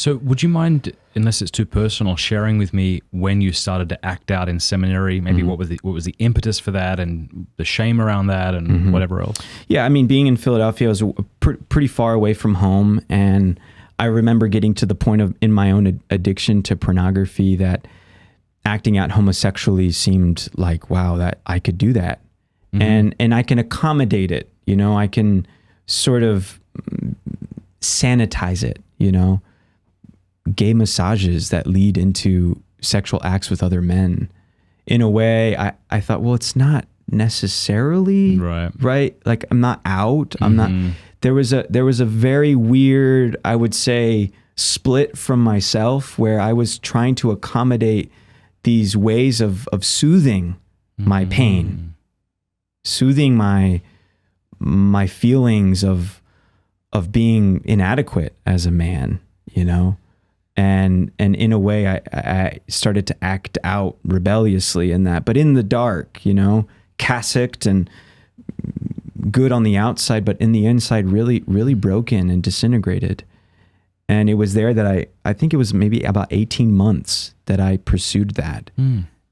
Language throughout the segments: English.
So would you mind, unless it's too personal, sharing with me when you started to act out in seminary? Maybe what was the impetus for that, and the shame around that, and whatever else? Yeah, I mean, being in Philadelphia, I was pretty far away from home, and I remember getting to the point of in my own addiction to pornography that acting out homosexually seemed like, wow, that I could do that, and I can accommodate it. You know, I can sort of sanitize it. You know. Gay massages that lead into sexual acts with other men. In a way, I thought, well, it's not necessarily right. Like I'm not out. I'm not. There was a very weird, I would say, split from myself where I was trying to accommodate these ways of soothing my pain, soothing my feelings of being inadequate as a man. You know. And in a way, I started to act out rebelliously in that, but in the dark, you know, cassocked and good on the outside, but in the inside, really, really broken and disintegrated. And it was there that I think it was maybe about 18 months that I pursued that.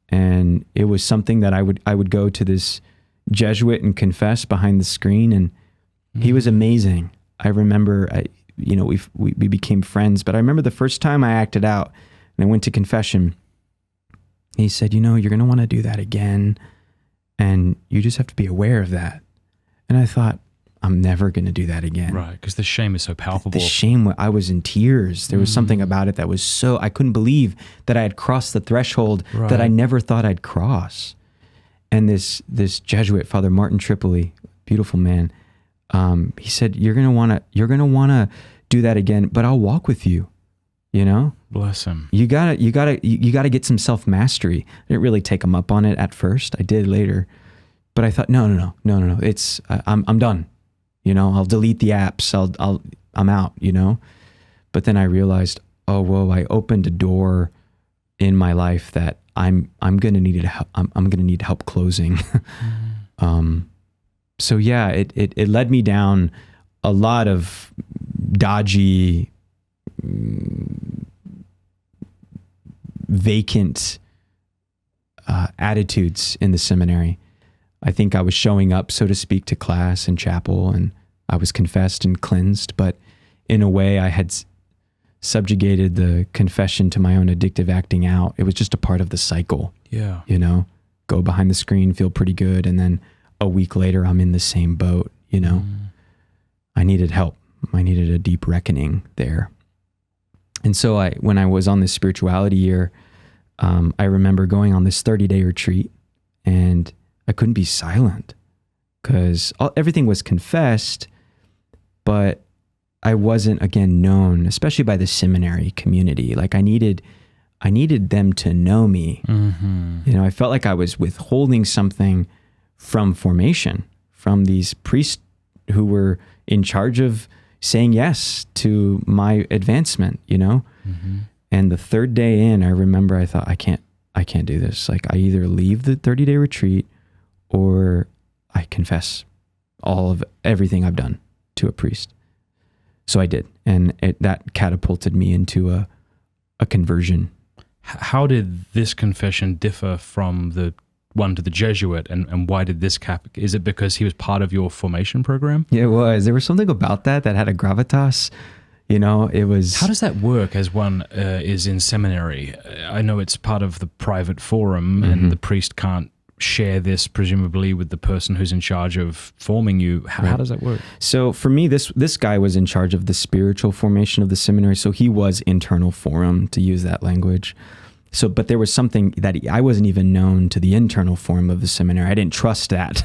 And it was something that I would go to this Jesuit and confess behind the screen, and he was amazing. I remember we became friends, but I remember the first time I acted out and I went to confession, he said, you know, you're going to want to do that again, and you just have to be aware of that. And I thought, I'm never going to do that again. Right, because the shame is so palpable. The shame, I was in tears. There was something about it that was so, I couldn't believe that I had crossed the threshold that I never thought I'd cross. And this Jesuit, Father Martin Tripoli, beautiful man, he said, you're going to want to do that again, but I'll walk with you, you know? Bless him. You gotta get some self-mastery. I didn't really take him up on it at first. I did later, but I thought, no. It's, I'm done. You know, I'll delete the apps. I'm out, you know? But then I realized, oh, whoa, I opened a door in my life that I'm going to need help. I'm going to need help closing. So yeah, it led me down a lot of dodgy, vacant attitudes in the seminary. I think I was showing up, so to speak, to class and chapel, and I was confessed and cleansed, but in a way I had subjugated the confession to my own addictive acting out. It was just a part of the cycle. Yeah. You know, go behind the screen, feel pretty good, and then a week later, I'm in the same boat, you know. I needed help. I needed a deep reckoning there. And so when I was on this spirituality year, I remember going on this 30-day retreat, and I couldn't be silent because everything was confessed, but I wasn't, again, known, especially by the seminary community. Like I needed them to know me. You know, I felt like I was withholding something from formation, from these priests who were in charge of saying yes to my advancement, you know? And the third day in, I remember I thought, I can't do this. Like I either leave the 30-day retreat or I confess all of everything I've done to a priest. So I did. And that catapulted me into a conversion. How did this confession differ from the one to the Jesuit, and why did this is it because he was part of your formation program? Yeah, it was. There was something about that had a gravitas, you know. It was. How does that work as one is in seminary? I know it's part of the private forum, and the priest can't share this presumably with the person who's in charge of forming you. How does that work? So for me, this guy was in charge of the spiritual formation of the seminary, so he was internal forum, to use that language. So, but there was something that I wasn't even known to the internal forum of the seminary. I didn't trust that.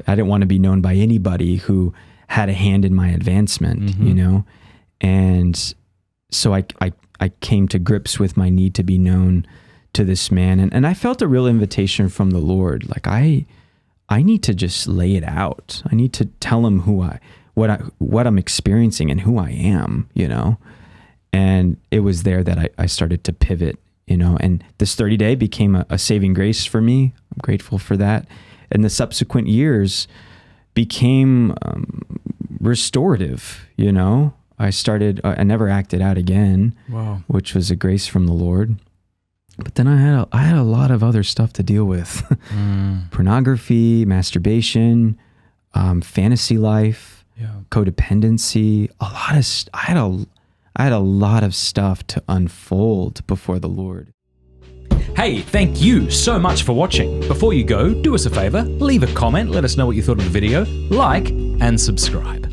I didn't want to be known by anybody who had a hand in my advancement, you know? And so I came to grips with my need to be known to this man. And I felt a real invitation from the Lord. Like I need to just lay it out. I need to tell him what I'm experiencing and who I am, you know? And it was there that I started to pivot, you know, and this 30-day became a saving grace for me. I'm grateful for that. And the subsequent years became restorative, you know. I never acted out again, Wow. which was a grace from the Lord. But then I had a lot of other stuff to deal with. Pornography, masturbation, fantasy life, codependency, I had a lot of stuff to unfold before the Lord. Hey, thank you so much for watching. Before you go, do us a favor, leave a comment, let us know what you thought of the video, like, and subscribe.